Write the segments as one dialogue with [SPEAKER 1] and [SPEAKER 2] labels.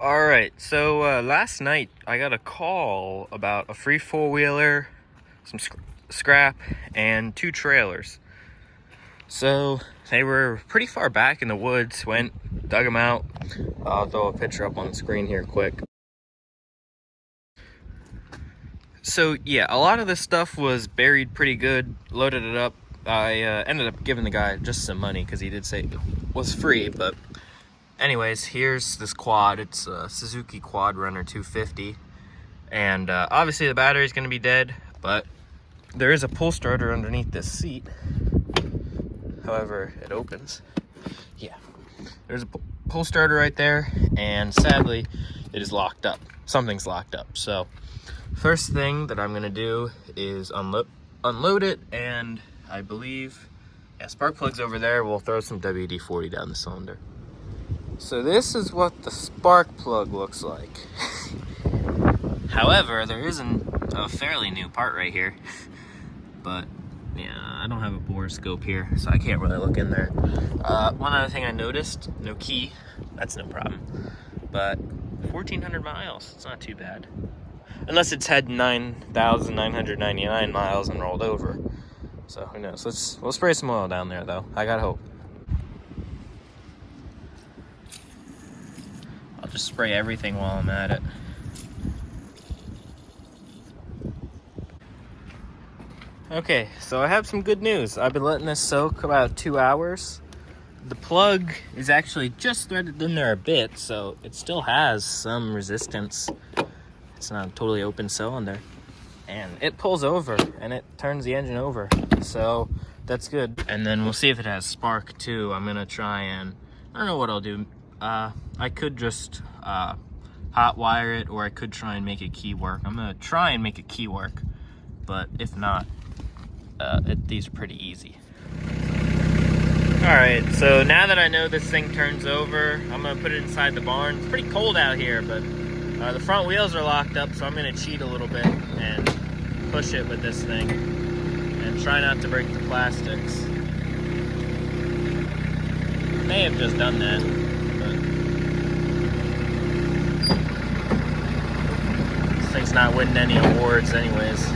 [SPEAKER 1] Alright, so last night I got a call about a free four-wheeler, some scrap, and 2 trailers. So they were pretty far back in the woods, dug them out. I'll throw a picture up on the screen here quick. So yeah, a lot of this stuff was buried pretty good, loaded it up. I ended up giving the guy just some money because he did say it was free, but anyways, here's this quad. It's a Suzuki Quad Runner 250. And obviously the battery's going to be dead, but there is a pull starter underneath this seat. However, it opens. Yeah, there's a pull starter right there, and sadly, it is locked up. Something's locked up. So first thing that I'm going to do is unload it, and I believe, yeah, spark plug's over there. We'll throw some WD-40 down the cylinder. So this is what the spark plug looks like. However, there is a fairly new part right here, but yeah, I don't have a bore scope here, so I can't really look in there. One other thing I noticed, no key, that's no problem, but 1,400 miles, it's not too bad. Unless it's had 9,999 miles and rolled over, so who knows. We'll spray some oil down there though, I got hope. I'll just spray everything while I'm at it. Okay, so I have some good news. I've been letting this soak about 2 hours. The plug is actually just threaded in there a bit, so it still has some resistance. It's not a totally open cylinder. And it pulls over, and it turns the engine over. So that's good. And then we'll see if it has spark too. I'm gonna try and, I don't know what I'll do. I could just hot wire it, or I could try and make a key work. I'm gonna try and make a key work, but if not, these are pretty easy. Alright, so now that I know this thing turns over, I'm gonna put it inside the barn. It's pretty cold out here, but the front wheels are locked up, so I'm gonna cheat a little bit and push it with this thing and try not to break the plastics. May have just done that, but this thing's not winning any awards anyways.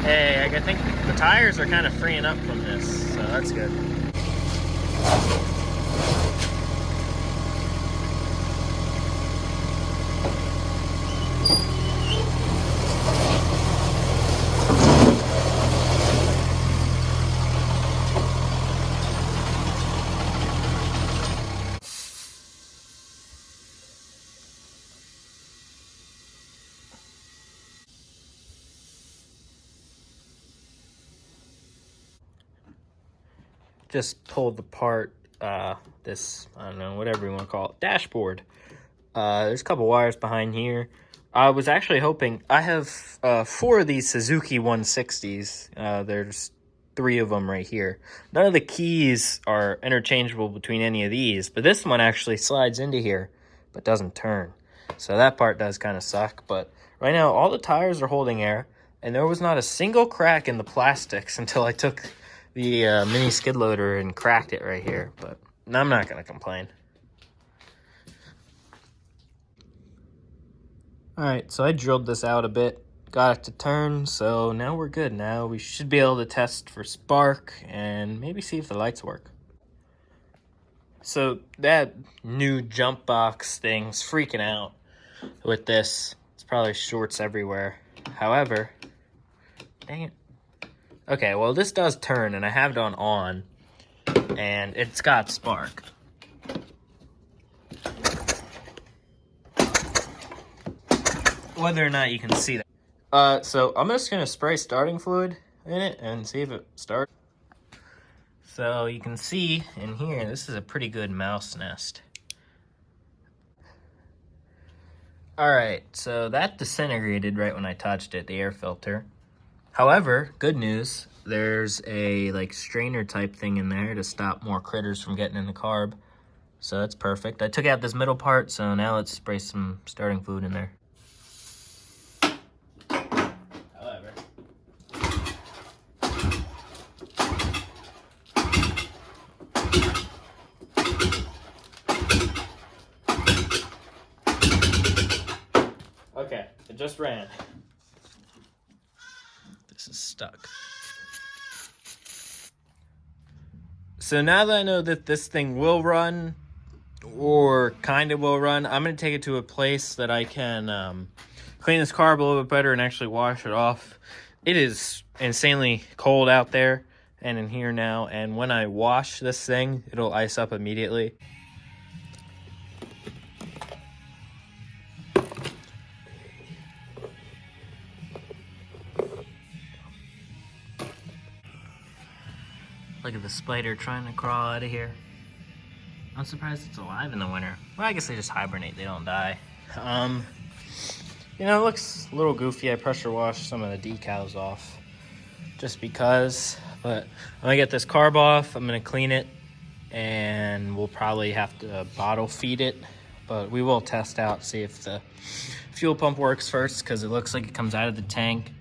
[SPEAKER 1] Hey, I think the tires are kind of freeing up from this, so that's good. Just pulled apart this, I don't know, whatever you want to call it, dashboard. There's a couple wires behind here. I was actually hoping, I have 4 of these Suzuki 160s. There's 3 of them right here. None of the keys are interchangeable between any of these, but this one actually slides into here, but doesn't turn. So that part does kind of suck, but right now all the tires are holding air, and there was not a single crack in the plastics until I took the mini skid loader and cracked it right here, but I'm not gonna complain. Alright, so I drilled this out a bit, got it to turn, so now we're good. Now we should be able to test for spark and maybe see if the lights work. So that new jump box thing's freaking out with this. It's probably shorts everywhere. However, dang it. Okay, well this does turn, and I have it on, and it's got spark. Whether or not you can see that. So I'm just gonna spray starting fluid in it and see if it starts. So you can see in here, this is a pretty good mouse nest. Alright, so that disintegrated right when I touched it, the air filter. However, good news, there's a like strainer type thing in there to stop more critters from getting in the carb. So that's perfect. I took out this middle part, so now let's spray some starting fluid in there. However, Okay, it just ran. This is stuck. So now that I know that this thing will run, or kind of will run, I'm going to take it to a place that I can clean this carb a little bit better and actually wash it off. It is insanely cold out there and in here now, and when I wash this thing, it'll ice up immediately. Look at the spider trying to crawl out of here. I'm surprised it's alive in the winter. Well, I guess they just hibernate, they don't die. You know, it looks a little goofy. I pressure washed some of the decals off just because, but I'm gonna get this carb off, I'm gonna clean it, and we'll probably have to bottle feed it, but we will test out, see if the fuel pump works first, because it looks like it comes out of the tank,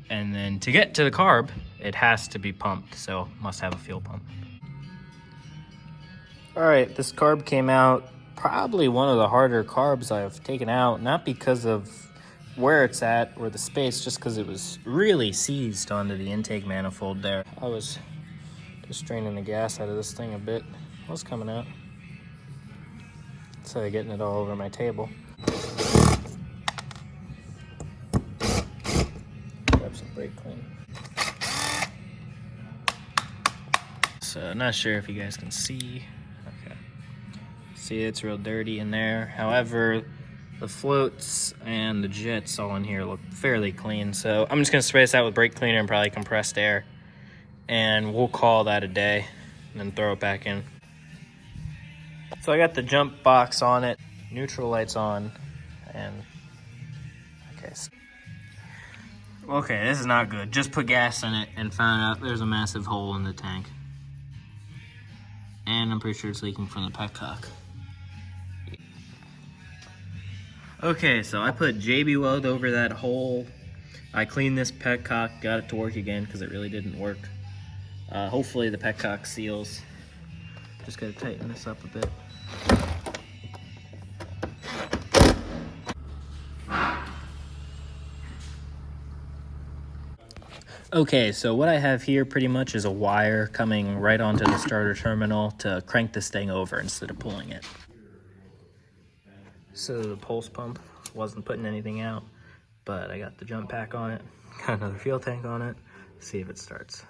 [SPEAKER 1] and then to get to the carb, it has to be pumped, so must have a fuel pump. All right, this carb came out probably one of the harder carbs I've taken out, not because of where it's at or the space, just because it was really seized onto the intake manifold there. I was just draining the gas out of this thing a bit. It was coming out. So getting it all over my table. Grab some brake clean. So not sure if you guys can see. Okay. See, it's real dirty in there. However, the floats and the jets all in here look fairly clean. So I'm just gonna spray this out with brake cleaner and probably compressed air. And we'll call that a day and then throw it back in. So I got the jump box on it, neutral lights on, and okay, this is not good. Just put gas in it and found out there's a massive hole in the tank. And I'm pretty sure it's leaking from the petcock. Okay, so I put JB Weld over that hole. I cleaned this petcock, got it to work again because it really didn't work. Hopefully the petcock seals. Just gotta tighten this up a bit. Okay, so what I have here pretty much is a wire coming right onto the starter terminal to crank this thing over instead of pulling it. So the pulse pump wasn't putting anything out, but I got the jump pack on it, got another fuel tank on it, see if it starts.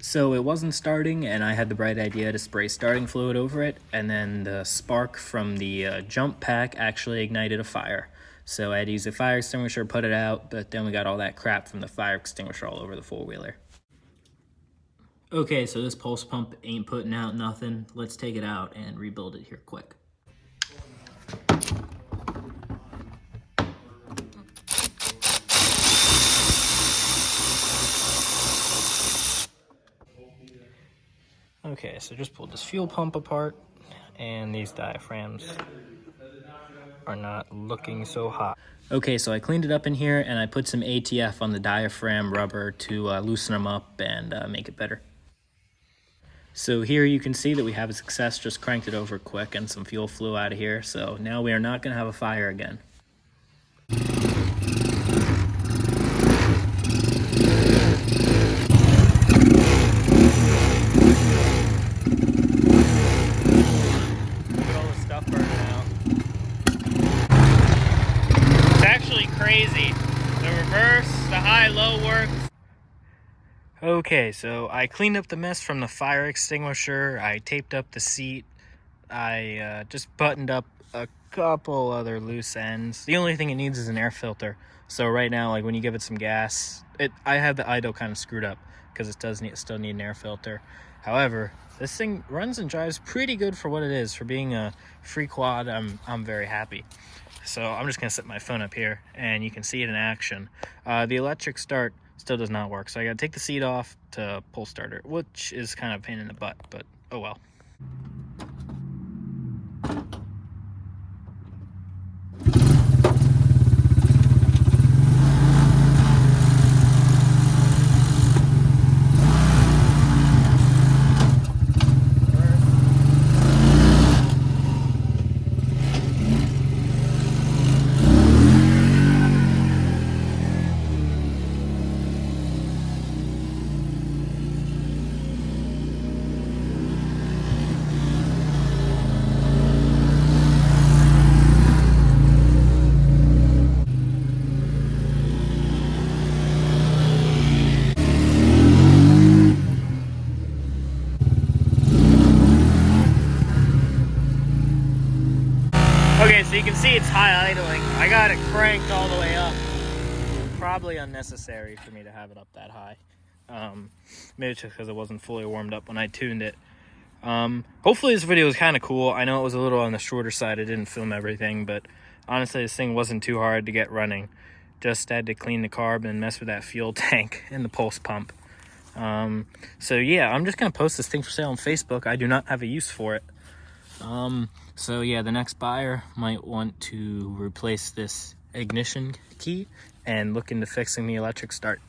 [SPEAKER 1] So it wasn't starting, and I had the bright idea to spray starting fluid over it, and then the spark from the jump pack actually ignited a fire. So I had to use a fire extinguisher, put it out, but then we got all that crap from the fire extinguisher all over the four-wheeler. Okay, so this pulse pump ain't putting out nothing. Let's take it out and rebuild it here quick. Okay, so just pulled this fuel pump apart, and these diaphragms are not looking so hot. Okay, so I cleaned it up in here, and I put some ATF on the diaphragm rubber to loosen them up and make it better. So here you can see that we have a success, just cranked it over quick, and some fuel flew out of here, so now we are not going to have a fire again. Crazy. The reverse, the high-low works. Okay, so I cleaned up the mess from the fire extinguisher. I taped up the seat. I just buttoned up a couple other loose ends. The only thing it needs is an air filter. So right now, like when you give it some gas, I have the idle kind of screwed up because it does still need an air filter. However, this thing runs and drives pretty good for what it is. For being a free quad, I'm very happy. So I'm just gonna set my phone up here and you can see it in action. The electric start still does not work. So I gotta take the seat off to pull starter, which is kind of a pain in the butt, but oh well. Okay, so you can see it's high idling. I got it cranked all the way up. Probably unnecessary for me to have it up that high. Maybe it's just because it wasn't fully warmed up when I tuned it. Hopefully this video was kind of cool. I know it was a little on the shorter side. I didn't film everything, but honestly, this thing wasn't too hard to get running. Just had to clean the carb and mess with that fuel tank and the pulse pump. So yeah, I'm just gonna post this thing for sale on Facebook. I do not have a use for it. So yeah, the next buyer might want to replace this ignition key and look into fixing the electric start.